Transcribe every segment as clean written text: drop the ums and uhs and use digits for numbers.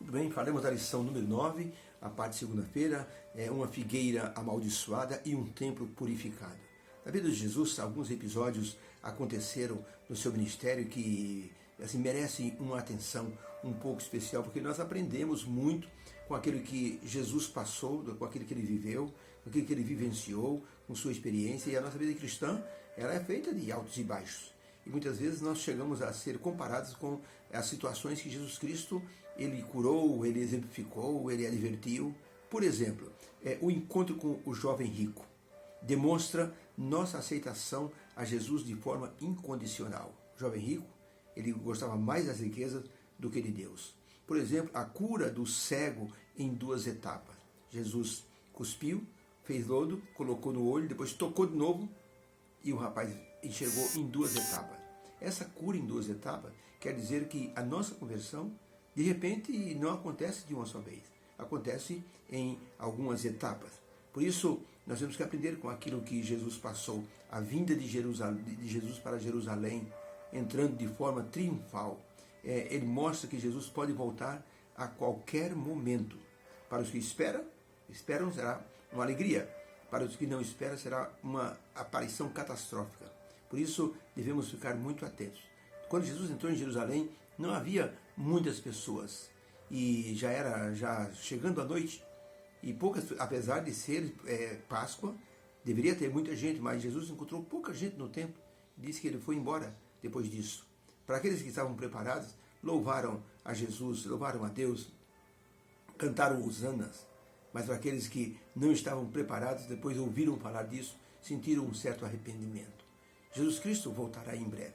Muito bem, faremos a lição número 9, a parte de segunda-feira, uma figueira amaldiçoada e um templo purificado. Na vida de Jesus, alguns episódios aconteceram no seu ministério que merecem uma atenção um pouco especial, porque nós aprendemos muito com aquilo que Jesus passou, com aquilo que ele viveu, com aquilo que ele vivenciou, com sua experiência, e a nossa vida cristã ela é feita de altos e baixos. E muitas vezes nós chegamos a ser comparados com as situações que Jesus Cristo ele curou, ele exemplificou, ele advertiu. Por exemplo, o encontro com o jovem rico demonstra nossa aceitação a Jesus de forma incondicional. O jovem rico, ele gostava mais das riquezas do que de Deus. Por exemplo, a cura do cego em duas etapas. Jesus cuspiu, fez lodo, colocou no olho, depois tocou de novo e o rapaz enxergou em duas etapas. Essa cura em duas etapas quer dizer que a nossa conversão, de repente, não acontece de uma só vez. Acontece em algumas etapas. Por isso, nós temos que aprender com aquilo que Jesus passou. A vinda de Jesus para Jerusalém, entrando de forma triunfal. Ele mostra que Jesus pode voltar a qualquer momento. Para os que esperam será uma alegria. Para os que não esperam, será uma aparição catastrófica. Por isso, devemos ficar muito atentos. Quando Jesus entrou em Jerusalém, não havia muitas pessoas. E já chegando a noite, e poucas, apesar de ser Páscoa, deveria ter muita gente, mas Jesus encontrou pouca gente no templo. Disse que ele foi embora depois disso. Para aqueles que estavam preparados, louvaram a Jesus, louvaram a Deus, cantaram hosanas. Mas para aqueles que não estavam preparados, depois ouviram falar disso, sentiram um certo arrependimento. Jesus Cristo voltará em breve.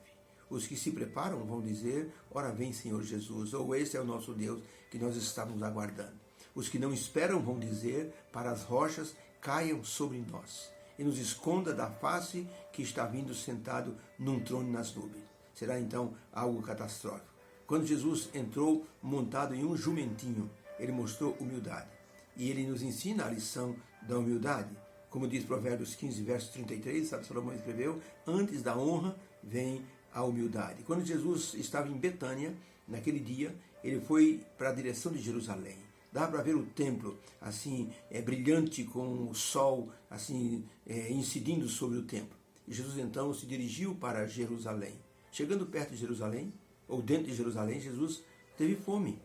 Os que se preparam vão dizer, ora vem Senhor Jesus, ou esse é o nosso Deus que nós estamos aguardando. Os que não esperam vão dizer, para as rochas caiam sobre nós e nos esconda da face que está vindo sentado num trono nas nuvens. Será então algo catastrófico. Quando Jesus entrou montado em um jumentinho, ele mostrou humildade. E ele nos ensina a lição da humildade. Como diz Provérbios 15, verso 33, Salomão escreveu, antes da honra vem a humildade. Quando Jesus estava em Betânia, naquele dia, ele foi para a direção de Jerusalém. Dá para ver o templo, assim, brilhante com o sol, assim, incidindo sobre o templo. E Jesus então se dirigiu para Jerusalém. Chegando perto de Jerusalém, ou dentro de Jerusalém, Jesus teve fome.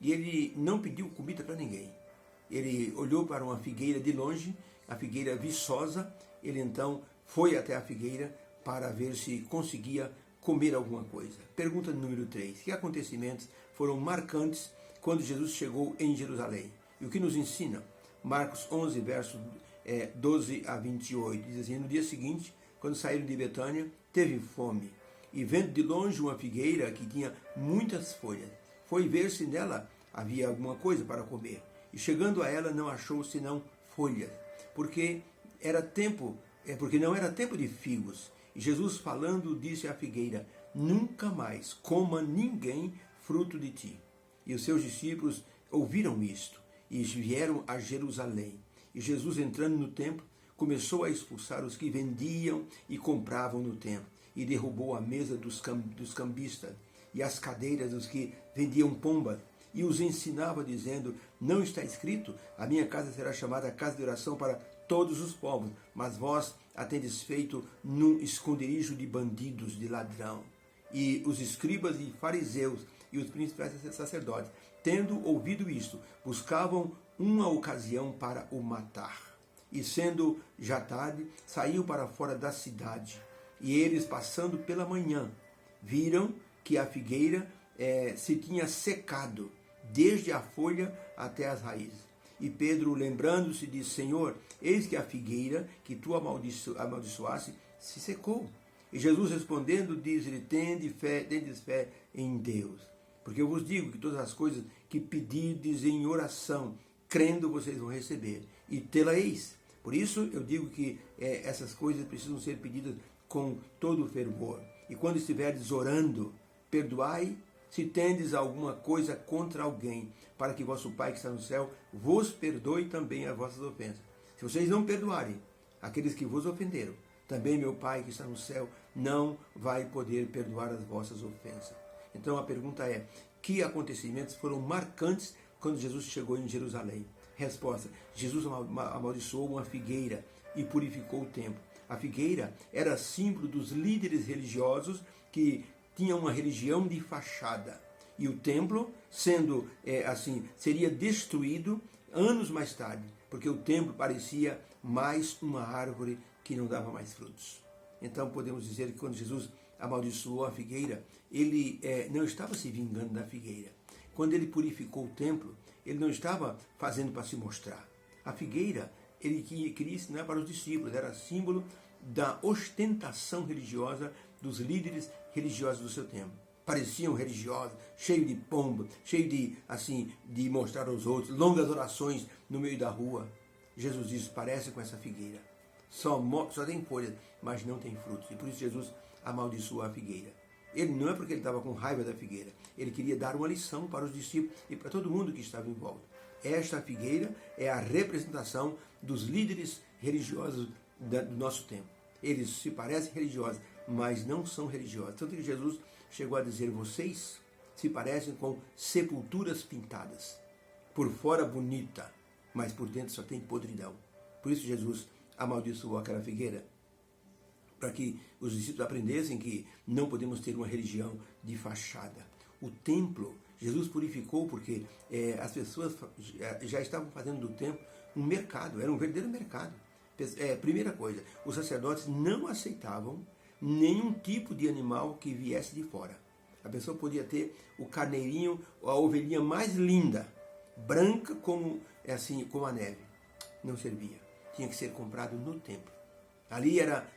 E ele não pediu comida para ninguém. Ele olhou para uma figueira de longe, a figueira viçosa, ele então foi até a figueira para ver se conseguia comer alguma coisa. Pergunta número 3. Que acontecimentos foram marcantes quando Jesus chegou em Jerusalém? E o que nos ensina? Marcos 11, versos 12 a 28. Diz assim, no dia seguinte, quando saíram de Betânia, teve fome. E vendo de longe uma figueira que tinha muitas folhas, foi ver se nela havia alguma coisa para comer. E chegando a ela não achou senão folhas, porque não era tempo de figos. E Jesus falando disse à figueira, nunca mais coma ninguém fruto de ti. E os seus discípulos ouviram isto e vieram a Jerusalém. E Jesus entrando no templo, começou a expulsar os que vendiam e compravam no templo. E derrubou a mesa dos cambistas e as cadeiras dos que vendiam pombas. E os ensinava dizendo, não está escrito, a minha casa será chamada casa de oração para todos os povos, mas vós a tendes feito num esconderijo de bandidos, de ladrão. E os escribas e fariseus e os principais sacerdotes, tendo ouvido isto, buscavam uma ocasião para o matar. E sendo já tarde, saiu para fora da cidade. E eles, passando pela manhã, viram que a figueira se tinha secado, desde a folha até as raízes. E Pedro, lembrando-se, disse, Senhor, eis que a figueira que tu amaldiçoaste se secou. E Jesus respondendo, diz-lhe, tendes fé em Deus. Porque eu vos digo que todas as coisas que pedirdes em oração, crendo, vocês vão receber. E tê-la-eis. Por isso, eu digo que essas coisas precisam ser pedidas com todo o fervor. E quando estiverdes orando, perdoai se tendes alguma coisa contra alguém, para que vosso Pai que está no céu vos perdoe também as vossas ofensas. Se vocês não perdoarem aqueles que vos ofenderam, também meu Pai que está no céu não vai poder perdoar as vossas ofensas. Então a pergunta é, que acontecimentos foram marcantes quando Jesus chegou em Jerusalém? Resposta: Jesus amaldiçoou uma figueira e purificou o templo. A figueira era símbolo dos líderes religiosos que tinham uma religião de fachada. E o templo, sendo assim, seria destruído anos mais tarde, porque o templo parecia mais uma árvore que não dava mais frutos. Então podemos dizer que quando Jesus amaldiçoou a figueira, ele não estava se vingando da figueira. Quando ele purificou o templo, ele não estava fazendo para se mostrar. A figueira, ele queria ensinar para os discípulos, era símbolo da ostentação religiosa dos líderes religiosos do seu tempo. Pareciam religiosos, cheios de pombo, cheios de mostrar aos outros, longas orações no meio da rua. Jesus disse: parece com essa figueira. Só tem folhas, mas não tem frutos. E por isso Jesus amaldiçoou a figueira. Ele não é porque ele estava com raiva da figueira. Ele queria dar uma lição para os discípulos e para todo mundo que estava em volta. Esta figueira é a representação dos líderes religiosos do nosso tempo. Eles se parecem religiosos, mas não são religiosos. Tanto que Jesus chegou a dizer: vocês se parecem com sepulturas pintadas. Por fora bonita, mas por dentro só tem podridão. Por isso Jesus amaldiçoou aquela figueira, para que os discípulos aprendessem que não podemos ter uma religião de fachada. O templo, Jesus purificou porque as pessoas já estavam fazendo do templo um mercado, era um verdadeiro mercado. Primeira coisa, os sacerdotes não aceitavam nenhum tipo de animal que viesse de fora. A pessoa podia ter o carneirinho, a ovelhinha mais linda, branca como a neve. Não servia. Tinha que ser comprado no templo. Ali era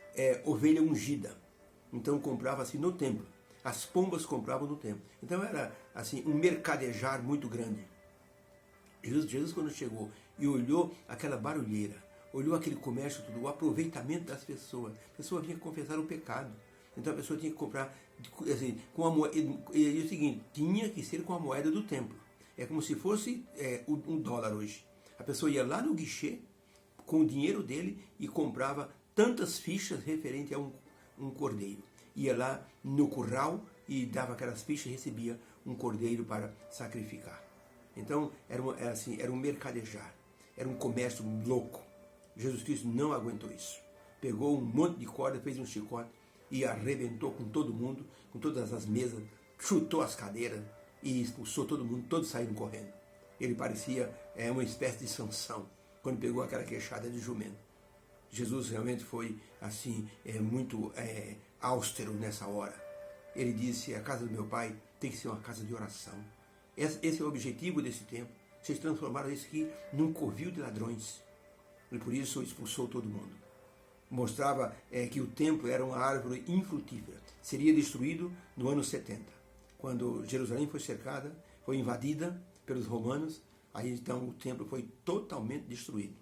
ovelha ungida. Então comprava-se no templo. As pombas compravam no templo. Então era um mercadejar muito grande. Jesus quando chegou e olhou aquela barulheira, olhou aquele comércio, tudo, o aproveitamento das pessoas. A pessoa vinha confessar o pecado. Então a pessoa tinha que comprar com a moeda. E o seguinte, tinha que ser com a moeda do templo. É como se fosse $1 hoje. A pessoa ia lá no guichê com o dinheiro dele e comprava tantas fichas referente a um cordeiro. Ia lá no curral e dava aquelas fichas e recebia um cordeiro para sacrificar. Então era um mercadejar, era um comércio louco. Jesus Cristo não aguentou isso. Pegou um monte de corda, fez um chicote e arrebentou com todo mundo, com todas as mesas, chutou as cadeiras e expulsou todo mundo, todos saíram correndo. Ele parecia uma espécie de Sansão, quando pegou aquela queixada de jumento. Jesus realmente foi muito austero nessa hora. Ele disse: a casa do meu pai tem que ser uma casa de oração. Esse é o objetivo desse tempo. Vocês transformaram isso aqui num covil de ladrões. E por isso expulsou todo mundo. Mostrava que o templo era uma árvore infrutífera. Seria destruído no ano 70. Quando Jerusalém foi cercada, foi invadida pelos romanos, aí então o templo foi totalmente destruído.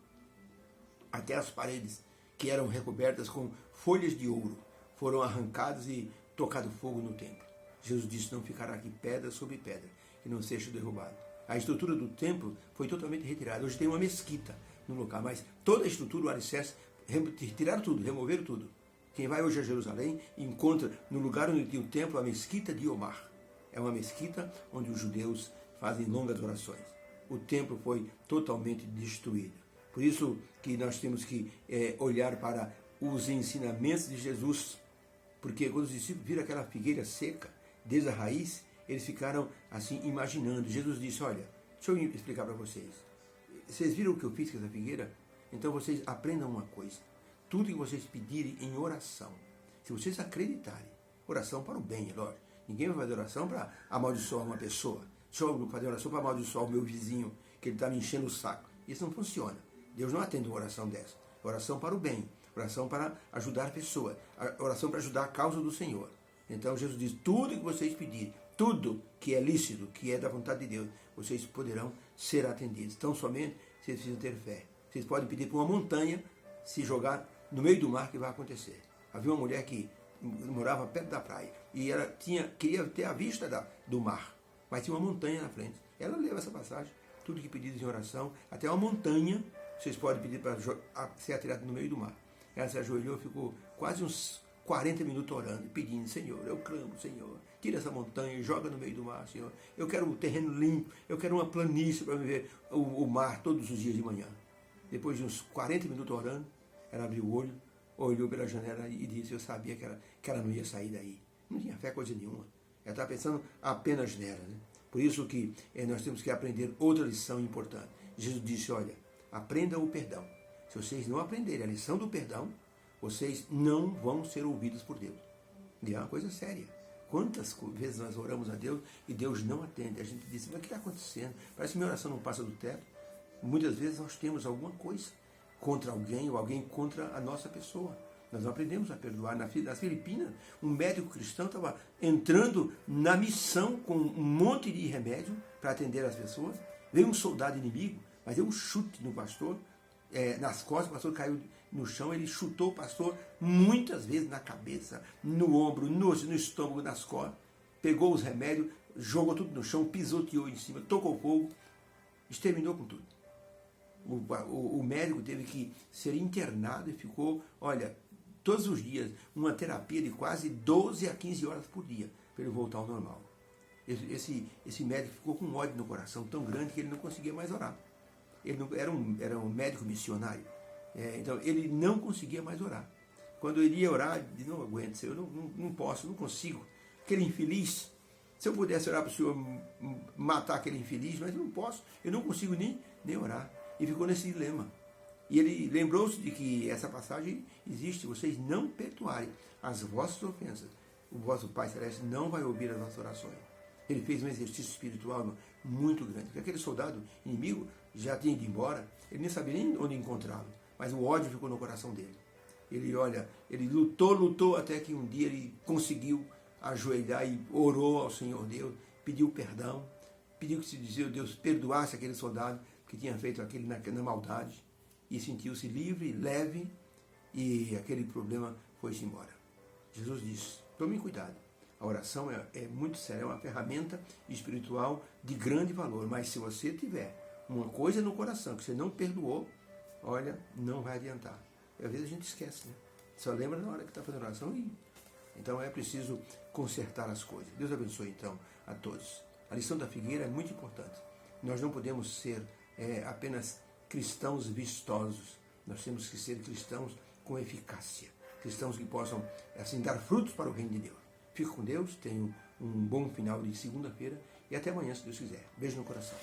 Até as paredes, que eram recobertas com folhas de ouro, foram arrancadas e tocado fogo no templo. Jesus disse: não ficará aqui pedra sobre pedra, que não seja derrubado. A estrutura do templo foi totalmente retirada. Hoje tem uma mesquita no local, mas toda a estrutura, o alicerce, retiraram tudo, removeram tudo. Quem vai hoje a Jerusalém encontra no lugar onde tinha o templo a mesquita de Omar. É uma mesquita onde os judeus fazem longas orações. O templo foi totalmente destruído. Por isso que nós temos que olhar para os ensinamentos de Jesus, porque quando os discípulos viram aquela figueira seca, desde a raiz, eles ficaram imaginando. Jesus disse: olha, deixa eu explicar para vocês. Vocês viram o que eu fiz com essa figueira? Então vocês aprendam uma coisa. Tudo que vocês pedirem em oração, se vocês acreditarem, oração para o bem, é lógico. Ninguém vai fazer oração para amaldiçoar uma pessoa. Deixa eu fazer oração para amaldiçoar o meu vizinho, que ele está me enchendo o saco. Isso não funciona. Deus não atende uma oração dessa. Oração para o bem, oração para ajudar a pessoa, oração para ajudar a causa do Senhor. Então Jesus diz: tudo que vocês pedirem, tudo que é lícito, que é da vontade de Deus, vocês poderão ser atendidos. Então somente vocês precisam ter fé. Vocês podem pedir para uma montanha se jogar no meio do mar, que vai acontecer. Havia uma mulher que morava perto da praia e ela queria ter a vista do mar, mas tinha uma montanha na frente. Ela leu essa passagem: tudo que pedires em oração, até uma montanha vocês podem pedir para ser atirado no meio do mar. Ela se ajoelhou, ficou quase uns 40 minutos orando, pedindo, Senhor, eu clamo, Senhor, tira essa montanha, joga no meio do mar, Senhor. Eu quero um terreno limpo, eu quero uma planície para ver o mar todos os dias de manhã. Depois de uns 40 minutos orando, ela abriu o olho, olhou pela janela e disse, eu sabia que ela não ia sair daí. Não tinha fé coisa nenhuma. Ela estava pensando apenas nela, né? Por isso que nós temos que aprender outra lição importante. Jesus disse, olha, aprenda o perdão. Se vocês não aprenderem a lição do perdão, vocês não vão ser ouvidos por Deus. E é uma coisa séria. Quantas vezes nós oramos a Deus e Deus não atende? A gente diz, mas o que está acontecendo? Parece que minha oração não passa do teto. Muitas vezes nós temos alguma coisa contra alguém ou alguém contra a nossa pessoa. Nós não aprendemos a perdoar. Nas Filipinas, um médico cristão estava entrando na missão com um monte de remédio para atender as pessoas. Veio um soldado inimigo, mas deu um chute no pastor, nas costas, o pastor caiu no chão, ele chutou o pastor muitas vezes na cabeça, no ombro, no estômago, nas costas, pegou os remédios, jogou tudo no chão, pisoteou em cima, tocou fogo, exterminou com tudo. O médico teve que ser internado e ficou, olha, todos os dias, uma terapia de quase 12 a 15 horas por dia, para ele voltar ao normal. Esse médico ficou com um ódio no coração tão grande que ele não conseguia mais orar. Ele não, era um médico missionário. Então, ele não conseguia mais orar. Quando ele ia orar, ele disse, não aguento, eu não posso, não consigo. Aquele infeliz, se eu pudesse orar para o Senhor matar aquele infeliz, mas eu não posso, eu não consigo nem orar. E ficou nesse dilema. E ele lembrou-se de que essa passagem existe, vocês não perdoarem as vossas ofensas, o vosso Pai Celeste não vai ouvir as vossas orações. Ele fez um exercício espiritual muito grande, porque aquele soldado inimigo já tinha ido embora, ele nem sabia nem onde encontrá-lo, mas o ódio ficou no coração dele. Ele lutou até que um dia ele conseguiu ajoelhar e orou ao Senhor Deus, pediu perdão, pediu que Deus perdoasse aquele soldado que tinha feito aquilo na maldade, e sentiu-se livre, leve, e aquele problema foi-se embora. Jesus disse, tome cuidado, a oração é muito séria, é uma ferramenta espiritual de grande valor, mas se você tiver uma coisa no coração que você não perdoou, olha, não vai adiantar. E às vezes a gente esquece, né? Só lembra na hora que está fazendo oração e... Então é preciso consertar as coisas. Deus abençoe então a todos. A lição da figueira é muito importante. Nós não podemos ser apenas cristãos vistosos. Nós temos que ser cristãos com eficácia. Cristãos que possam, assim, dar frutos para o reino de Deus. Fico com Deus, tenho um bom final de segunda-feira e até amanhã, se Deus quiser. Beijo no coração.